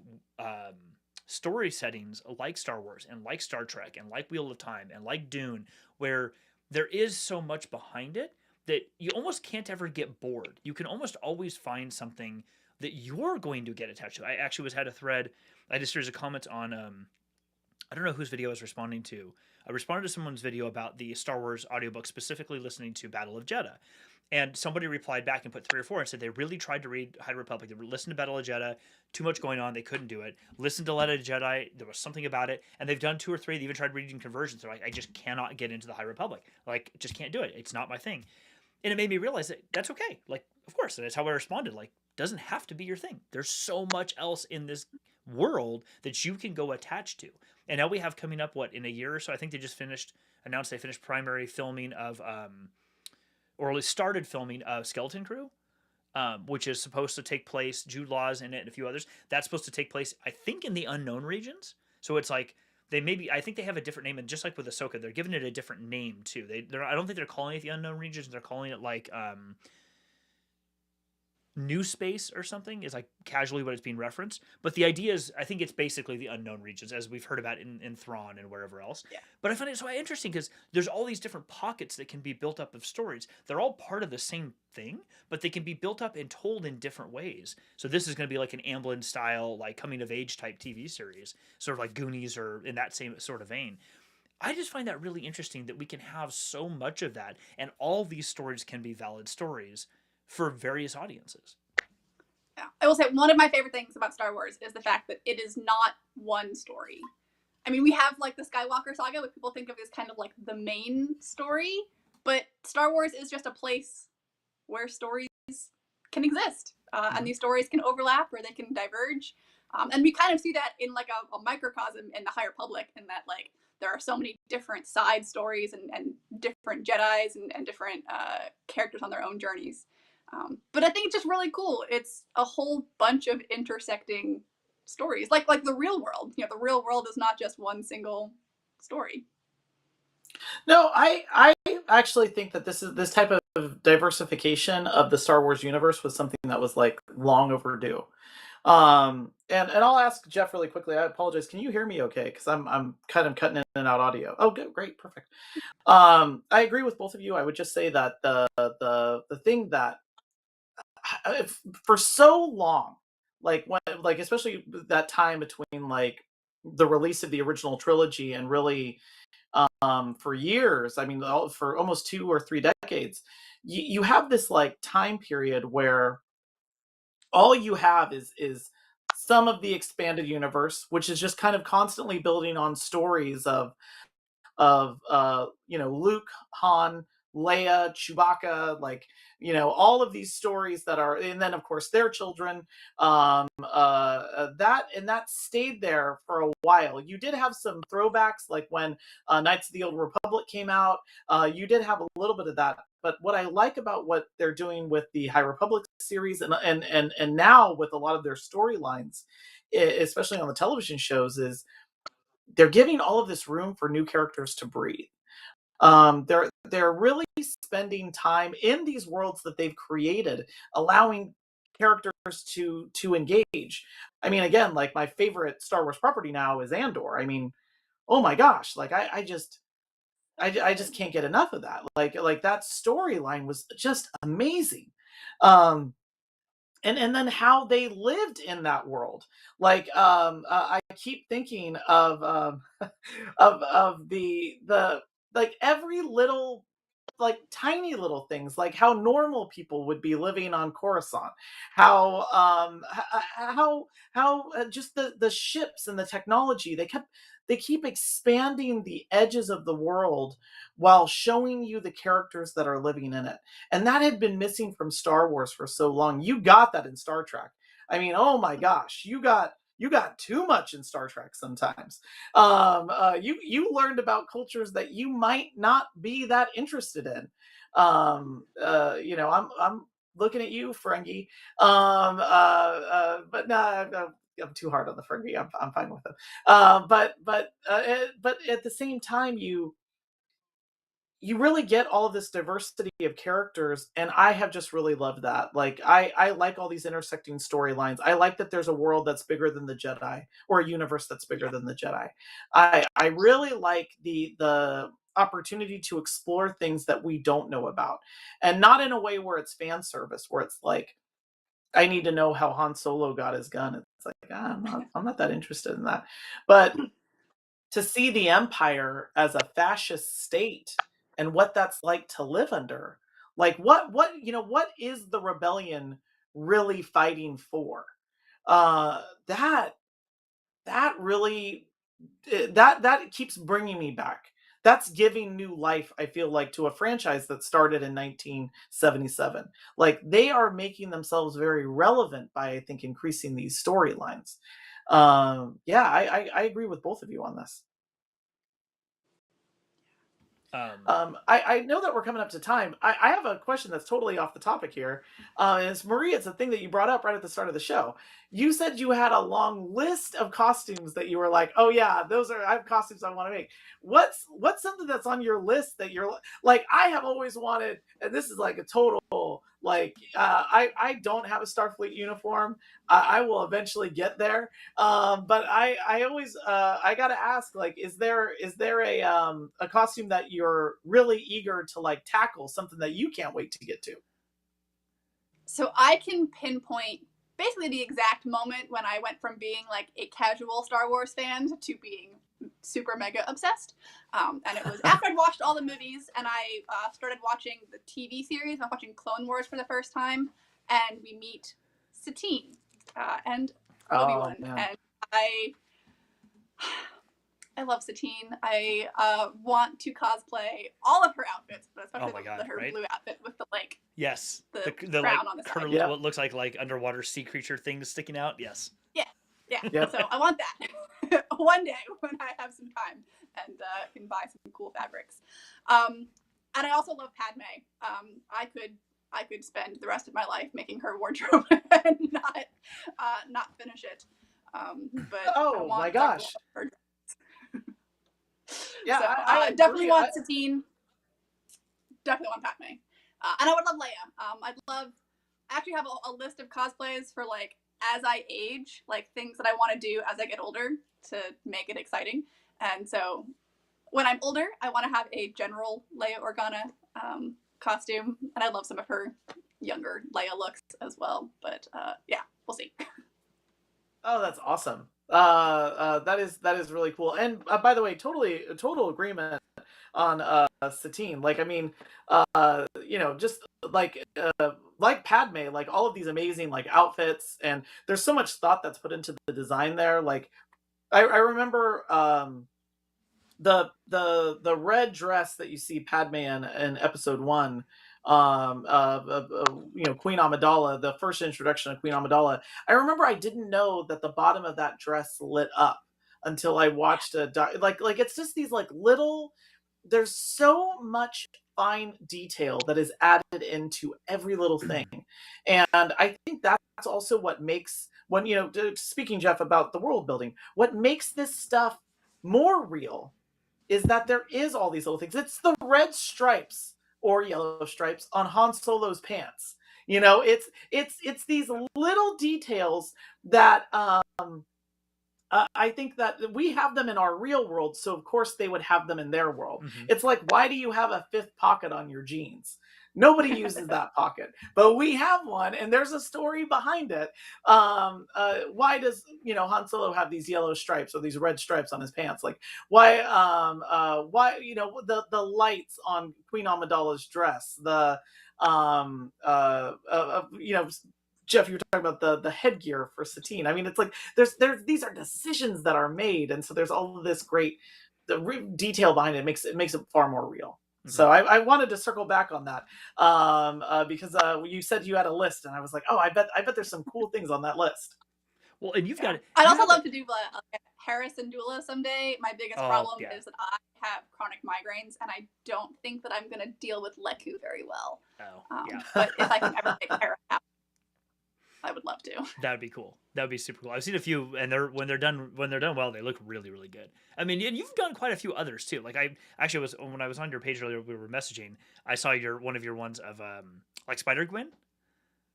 Speaker 1: story settings like Star Wars and like Star Trek and like Wheel of Time and like Dune, where there is so much behind it that you almost can't ever get bored. You can almost always find something that you're going to get attached to. I actually had a thread. I just series of comments on I don't know whose video I was responding to. I responded to someone's video about the Star Wars audiobook, specifically listening to Battle of Jeddah. And somebody replied back and put 3 or 4 and said they really tried to read High Republic. They listened to Battle of Jeddah, too much going on, they couldn't do it. Listened to Light of Jedi, there was something about it. And they've done 2 or 3. They even tried reading conversions. They're like, I just cannot get into the High Republic. Like, just can't do it. It's not my thing. And it made me realize that that's okay. Like, of course, and that's how I responded. Like, doesn't have to be your thing. There's so much else in this world that you can go attach to. And now we have coming up, what, in a year or so? I think they just announced they finished primary filming of, or at least started filming of Skeleton Crew, which is supposed to take place, Jude Law's in it and a few others. That's supposed to take place, I think, in the unknown regions. So it's like, I think they have a different name, and just like with Ahsoka, they're giving it a different name too. I don't think they're calling it the unknown regions. They're calling it like new space or something, is like casually what it's being referenced. But the idea is, I think it's basically the unknown regions, as we've heard about in Thrawn and wherever else.
Speaker 3: Yeah.
Speaker 1: But I find it so interesting because there's all these different pockets that can be built up of stories. They're all part of the same thing, but they can be built up and told in different ways. So this is going to be like an Amblin style, like coming of age type TV series, sort of like Goonies or in that same sort of vein. I just find that really interesting that we can have so much of that, and all these stories can be valid stories for various audiences.
Speaker 3: Yeah. I will say one of my favorite things about Star Wars is the fact that it is not one story. I mean, we have like the Skywalker saga, which people think of as kind of like the main story, but Star Wars is just a place where stories can exist, and these stories can overlap or they can diverge. And we kind of see that in like a microcosm in the High Republic, in that like there are so many different side stories and different Jedis and different characters on their own journeys. But I think it's just really cool. It's a whole bunch of intersecting stories, like the real world. You know, the real world is not just one single story.
Speaker 2: No, I actually think that this type of diversification of the Star Wars universe was something that was like long overdue. And I'll ask Jeff really quickly. I apologize. Can you hear me okay? Because I'm kind of cutting in and out audio. Oh, good, great, perfect. I agree with both of you. I would just say that the thing that for so long, like especially that time between like the release of the original trilogy and really for years, I mean, for almost 2 or 3 decades, you have this like time period where all you have is some of the expanded universe, which is just kind of constantly building on stories of Luke, Han, Leia, Chewbacca, like all of these stories that are, and then of course their children. That stayed there for a while. You did have some throwbacks, like when Knights of the Old Republic came out. You did have a little bit of that. But what I like about what they're doing with the High Republic series and now with a lot of their storylines, especially on the television shows, is they're giving all of this room for new characters to breathe. They're really spending time in these worlds that they've created, allowing characters to engage. I mean, again, like my favorite Star Wars property now is Andor. I mean, oh my gosh, like I just can't get enough of that. Like that storyline was just amazing. And then how they lived in that world. Like I keep thinking of of the like every little, like tiny little things, like how normal people would be living on Coruscant, how just the ships and the technology, they keep expanding the edges of the world while showing you the characters that are living in it. And that had been missing from Star Wars for so long. You got that in Star Trek. I mean, oh my gosh, you got you got too much in Star Trek sometimes. You learned about cultures that you might not be that interested in. I'm looking at you, Ferengi. But no, I'm too hard on the Ferengi. I'm fine with it. But at the same time, you really get all of this diversity of characters, and I have just really loved that. Like I like all these intersecting storylines. I like that there's a world that's bigger than the Jedi, or a universe that's bigger than the Jedi. I really like the opportunity to explore things that we don't know about, and not in a way where it's fan service, where it's like, I need to know how Han Solo got his gun. It's like, I'm not that interested in that. But to see the Empire as a fascist state and what that's like to live under, like what is the rebellion really fighting for? That really, that keeps bringing me back. That's giving new life, I feel like, to a franchise that started in 1977. Like, they are making themselves very relevant by, I think, increasing these storylines. Yeah, I agree with both of you on this. I know that we're coming up to time. I have a question that's totally off the topic here. And it's Marie, it's a thing that you brought up right at the start of the show. You said you had a long list of costumes that you were like, oh yeah, I have costumes I want to make. What's something that's on your list that you're like, I have always wanted, and this is like a total, like, I don't have a Starfleet uniform. I will eventually get there. But I always, I gotta ask, like, is there a costume that you're really eager to like tackle, something that you can't wait to get to?
Speaker 3: So I can pinpoint basically the exact moment when I went from being like a casual Star Wars fan to being super mega obsessed. And it was after I'd watched all the movies, and I started watching the TV series. I'm watching Clone Wars for the first time, and we meet Satine and Obi-Wan. And I love Satine. I want to cosplay all of her outfits, but especially her blue outfit with the like.
Speaker 1: Yes.
Speaker 3: The
Speaker 1: crown
Speaker 3: like,
Speaker 1: on the side. Yeah. What looks like underwater sea creature things sticking out. Yes.
Speaker 3: Yeah. Yeah. Yep. So I want that one day when I have some time and can buy some cool fabrics. And I also love Padme. I could spend the rest of my life making her wardrobe and not finish it. But
Speaker 2: oh my gosh.
Speaker 3: Yeah, so, I definitely want Satine. Definitely want Padme. And I would love Leia. I actually have a list of cosplays for like as I age, like things that I want to do as I get older to make it exciting. And so when I'm older, I want to have a general Leia Organa costume, and I love some of her younger Leia looks as well. But yeah, we'll see.
Speaker 2: Oh, that's awesome. That is really cool. And by the way, total agreement on Satine. Like, I mean, just like Padme, like all of these amazing like outfits, and there's so much thought that's put into the design there. Like, I remember the red dress that you see Padme in episode 1. Queen Amidala, the first introduction of Queen Amidala. I remember I didn't know that the bottom of that dress lit up until I watched like it's just these like little. There's so much fine detail that is added into every little thing, and I think that's also what makes speaking, Jeff, about the world building. What makes this stuff more real is that there is all these little things. It's the red stripes or yellow stripes on Han Solo's pants. It's these little details that I think that we have them in our real world, so of course they would have them in their world. Mm-hmm. It's like, why do you have a 5th pocket on your jeans? Nobody uses that pocket, but we have one, and there's a story behind it. Why does Han Solo have these yellow stripes or these red stripes on his pants? Like, why the lights on Queen Amidala's dress? Jeff, you were talking about the headgear for Satine. I mean, it's like there's these are decisions that are made, and so there's all of this great detail behind it. It makes it far more real. Mm-hmm. So I wanted to circle back on that because you said you had a list, and I was like, oh, I bet there's some cool things on that list.
Speaker 1: Well, and you've got it.
Speaker 3: I'd also love to do Harris and Dula someday. My biggest problem is that I have chronic migraines, and I don't think that I'm going to deal with Leku very well. But if I can ever make Harris happen, I would love to.
Speaker 1: That would be cool. That would be super cool. I've seen a few, and when they're done well, they look really, really good. I mean, and you've done quite a few others too. Like I actually when I was on your page earlier, we were messaging. I saw one of your ones of like Spider-Gwen.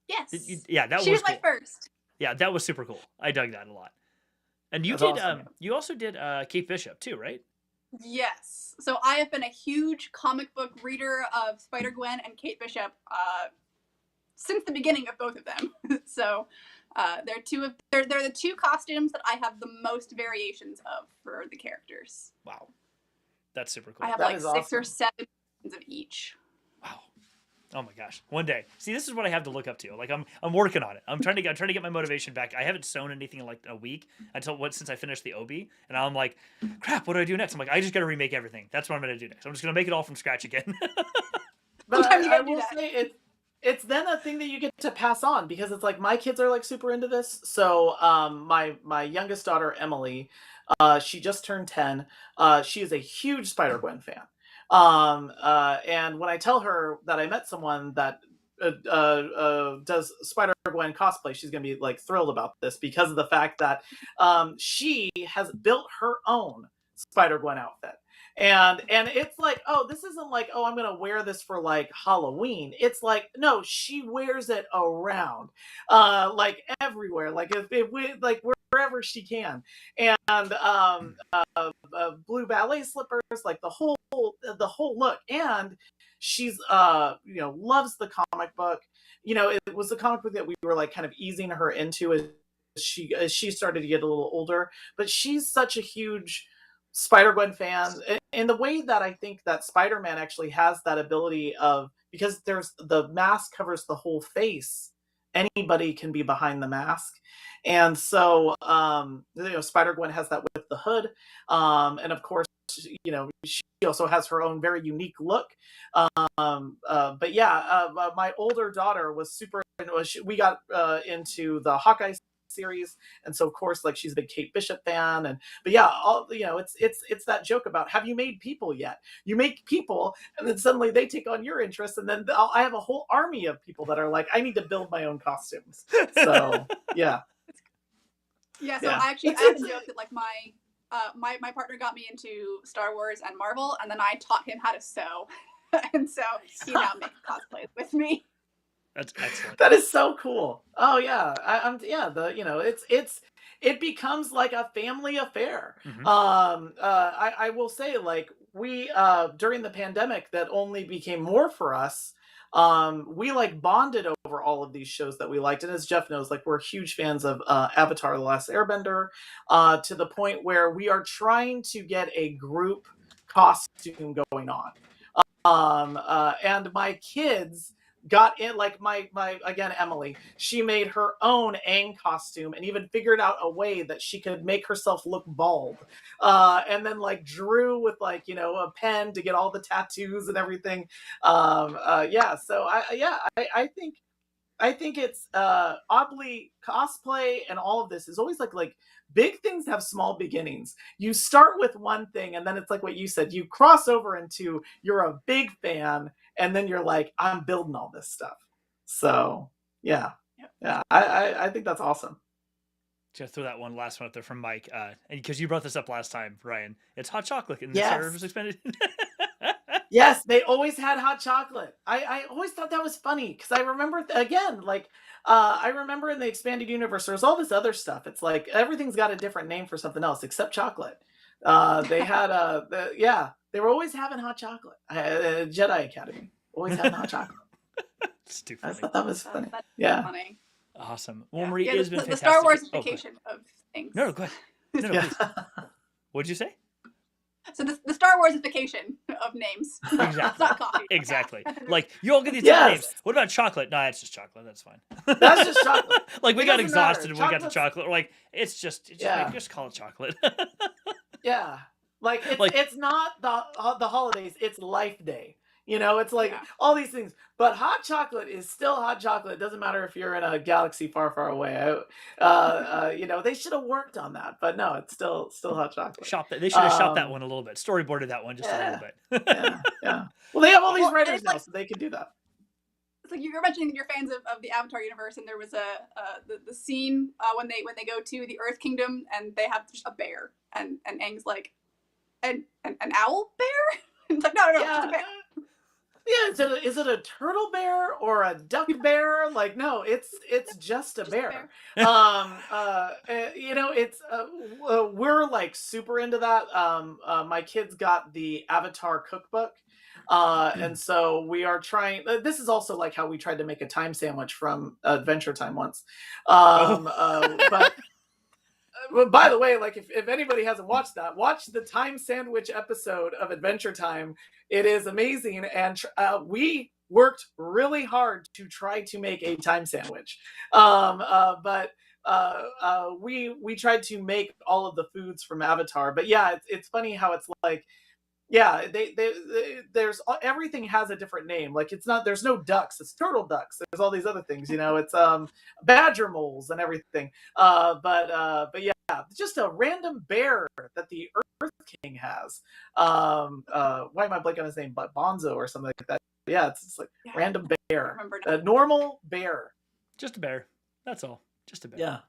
Speaker 3: Yes.
Speaker 1: That
Speaker 3: she was my first.
Speaker 1: Yeah, that was super cool. I dug that a lot. And you you also did Kate Bishop too, right?
Speaker 3: Yes. So I have been a huge comic book reader of Spider-Gwen and Kate Bishop since the beginning of both of them. So they're the two costumes that I have the most variations of for the characters.
Speaker 1: Wow, that's super cool.
Speaker 3: I have 6 or 7 of each.
Speaker 1: Wow. Oh my gosh! One day, see, this is what I have to look up to. Like I'm working on it. I'm trying to get my motivation back. I haven't sewn anything in like a week since I finished the Obi, and I'm like, crap. What do I do next? I'm like, I just got to remake everything. That's what I'm gonna do next. I'm just gonna make it all from scratch again.
Speaker 2: But I will say it's then a thing that you get to pass on, because it's like my kids are like super into this. So my youngest daughter Emily, she just turned 10. She is a huge Spider-Gwen fan. And when I tell her that I met someone that does Spider-Gwen cosplay, she's gonna be like thrilled about this, because of the fact that she has built her own Spider-Gwen outfit. And it's like, oh, this isn't like, oh, I'm gonna wear this for like Halloween. It's like, no, she wears it around, like everywhere, like if we like wherever she can. And blue ballet slippers, like the whole look. And she's loves the comic book. It was the comic book that we were like kind of easing her into as she started to get a little older. But she's such a huge Spider-Gwen fan, in the way that I think that Spider-Man actually has that ability of, because the mask covers the whole face, anybody can be behind the mask. And so Spider-Gwen has that with the hood, and of course she also has her own very unique look. But yeah, my older daughter was super, we got into the Hawkeye series, and so of course, like, she's a big Kate Bishop fan. But yeah, it's that joke about, have you made people yet? You make people, and then suddenly they take on your interest, and then I have a whole army of people that are like, I need to build my own costumes. So yeah.
Speaker 3: Yeah, so I have to joke that like my partner got me into Star Wars and Marvel, and then I taught him how to sew. And so he now makes cosplays with me.
Speaker 1: That's excellent.
Speaker 2: That is so cool. Oh yeah, it becomes like a family affair.
Speaker 1: Mm-hmm.
Speaker 2: I will say, like, we during the pandemic, that only became more for us. We like bonded over all of these shows that we liked, and as Jeff knows, like, we're huge fans of Avatar: The Last Airbender, to the point where we are trying to get a group costume going on. And my kids got in, like, my again, Emily, she made her own Aang costume, and even figured out a way that she could make herself look bald, and then like drew with like a pen to get all the tattoos and everything. Yeah, so I think it's oddly, cosplay and all of this is always like big things have small beginnings. You start with one thing, and then it's like what you said, you cross over into, you're a big fan, and then you're like, I'm building all this stuff. So yeah. I think that's awesome.
Speaker 1: Just throw that last one up there from Mike, and because you brought this up last time, Ryan, it's hot chocolate in the
Speaker 2: Yes.
Speaker 1: servers expanded.
Speaker 2: Yes, they always had hot chocolate. I always thought that was funny, because I remember I remember in the expanded universe there's all this other stuff. It's like everything's got a different name for something else except chocolate. They had they were always having hot chocolate. Jedi Academy always having hot chocolate.
Speaker 1: It's too
Speaker 2: I
Speaker 1: funny.
Speaker 2: thought that was funny.
Speaker 3: That's
Speaker 2: Yeah.
Speaker 3: funny.
Speaker 1: Awesome. Well, Marie, it has been
Speaker 3: The
Speaker 1: fantastic.
Speaker 3: Star Warsification of things.
Speaker 1: No, go ahead. No, please. What'd you say?
Speaker 3: So the Star Warsification of names.
Speaker 1: Exactly.
Speaker 3: It's not coffee.
Speaker 1: Exactly. Like, you all get these
Speaker 2: Yes.
Speaker 1: names. What about chocolate? No, it's just chocolate. That's fine.
Speaker 2: That's just chocolate.
Speaker 1: Like, we
Speaker 2: It
Speaker 1: got
Speaker 2: doesn't
Speaker 1: exhausted
Speaker 2: matter.
Speaker 1: when we got to
Speaker 2: Chocolate's-
Speaker 1: chocolate. We're like, it's just call it chocolate.
Speaker 2: Yeah. Like, it's not the holidays, it's Life Day. It's like
Speaker 3: Yeah.
Speaker 2: all these things. But hot chocolate is still hot chocolate. It doesn't matter if you're in a galaxy far, far away. They should have worked on that, but no, it's still hot chocolate.
Speaker 1: They should have shot that
Speaker 2: Um,
Speaker 1: one a little bit. Storyboarded that one just a little
Speaker 2: yeah,
Speaker 1: bit.
Speaker 2: yeah. Well, they have all these
Speaker 3: Well, and
Speaker 2: writers
Speaker 3: it's
Speaker 2: now,
Speaker 3: like
Speaker 2: so they can do that.
Speaker 3: it's like you're mentioning that you're fans of the Avatar universe, and there was the scene when they go to the Earth Kingdom and they have just a bear, and Aang's like, an owl bear? It's like, no, it's just a
Speaker 2: Yeah.
Speaker 3: bear.
Speaker 2: Yeah, is it a turtle bear or a duck bear? Like, no, it's just a
Speaker 3: Just a
Speaker 2: bear.
Speaker 3: bear.
Speaker 2: It's we're like super into that. My kids got the Avatar cookbook, and so we are trying. This is also like how we tried to make a time sandwich from Adventure Time once. But well, by the way, like if anybody hasn't watched that, watch the time sandwich episode of Adventure Time. It is amazing, and we worked really hard to try to make a time sandwich. But we tried to make all of the foods from Avatar. But yeah, it's funny how it's like. Yeah, there's everything has a different name. Like there's no ducks, it's turtle ducks. There's all these other things, it's badger moles and everything. But yeah, just a random bear that the Earth King has. Why am I blanking on his name? But Bonzo or something like that. Yeah, it's like random bear, a normal bear.
Speaker 1: Just a bear. That's all. Just a bear.
Speaker 2: Yeah.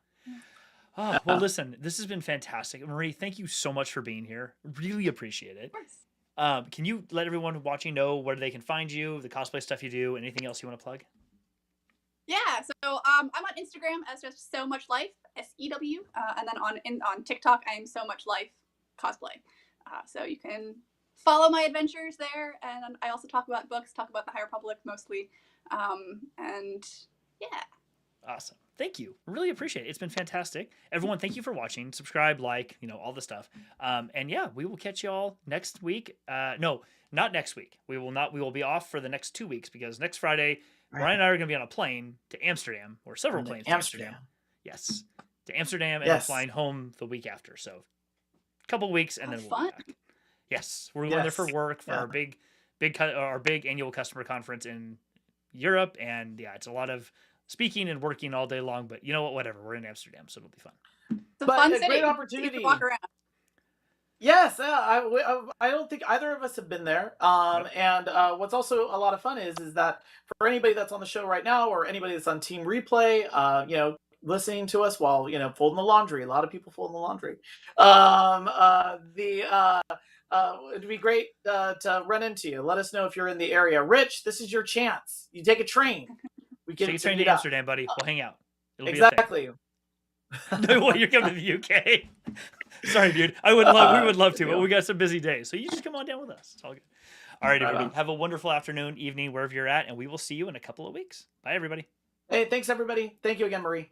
Speaker 1: Oh, well, listen, this has been fantastic. Marie, thank you so much for being here. Really appreciate it.
Speaker 3: Of course.
Speaker 1: Can you let everyone watching know where they can find you, the cosplay stuff you do, anything else you want to plug?
Speaker 3: Yeah, so I'm on Instagram as just So Much Life, SEW, and then on TikTok I am So Much Life Cosplay. So you can follow my adventures there, and I also talk about books, talk about the High Republic mostly, and yeah.
Speaker 1: Awesome. Thank you. Really appreciate it. It's been fantastic. Everyone, thank you for watching. Subscribe, like, all the stuff. And yeah, we will catch you all next week. No, not next week. We will be off for the next 2 weeks because next Friday, Ryan and I are going to be on a plane to Amsterdam, or several planes to Amsterdam. Yes. To Amsterdam, and flying home the week after. So a couple weeks and then we'll be back. Yes. We're going there for work for our big annual customer conference in Europe. And yeah, it's a lot of speaking and working all day long, but you know what? Whatever. We're in Amsterdam, so it'll be fun.
Speaker 3: It's a fun city.
Speaker 2: Great opportunity.
Speaker 3: To walk around.
Speaker 2: Yes, I don't think either of us have been there. And what's also a lot of fun is that for anybody that's on the show right now, or anybody that's on Team Replay, listening to us while folding the laundry. A lot of people folding the laundry. It'd be great to run into you. Let us know if you're in the area. Rich, this is your chance. You take a train. We can
Speaker 1: take a train to Amsterdam, buddy. We'll hang out. It'll
Speaker 2: exactly.
Speaker 1: No, well, you're coming to the UK. Sorry, dude. We would love to, but we got some busy days. So you just come on down with us. It's all good. All right, everybody. Have a wonderful afternoon, evening, wherever you're at, and we will see you in a couple of weeks. Bye, everybody.
Speaker 2: Hey, thanks, everybody. Thank you again, Marie.